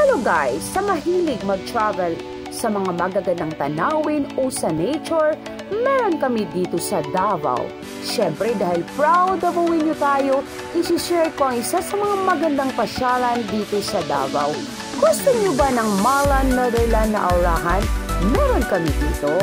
Pero guys, sa mahilig mag-travel sa mga magagandang tanawin o sa nature, meron kami dito sa Davao. Siyempre dahil proud Davaoenyo tayo, isi-share ko ang isa sa mga magandang pasyalan dito sa Davao. Gusto niyo ba ng Malan, Netherlands na aurahan? Meron kami dito.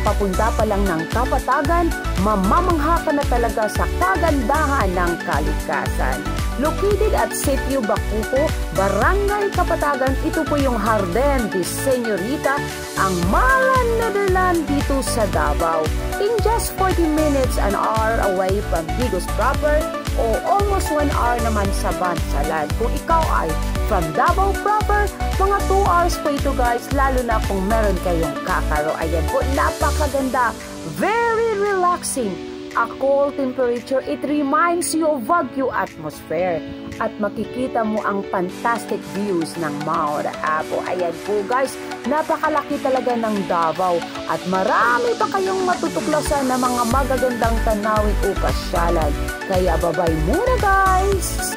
Papunta pa lang ng Kapatagan, mamamangha ka na talaga sa kagandahan ng kalikasan. Located at Sitio Bacuco, Barangay Kapatagan, ito po yung Jardín de Señorita, ang Malan, Netherlands dito sa Davao. In just 40 minutes, an hour away from Higos proper o almost 1 hour naman sa Bansalan. Kung ikaw ay from Davao proper, mga 2 hours po ito guys, lalo na kung meron kayong kakaro. Ayan po, napakaganda, very relaxing. A cool temperature, it reminds you of Baguio atmosphere. At makikita mo ang fantastic views ng Mount Apo. Ayan po guys, napakalaki talaga ng Davao. At marami pa kayong matutuklasan na mga magagandang tanawin o pasyalan. Kaya bye-bye muna guys!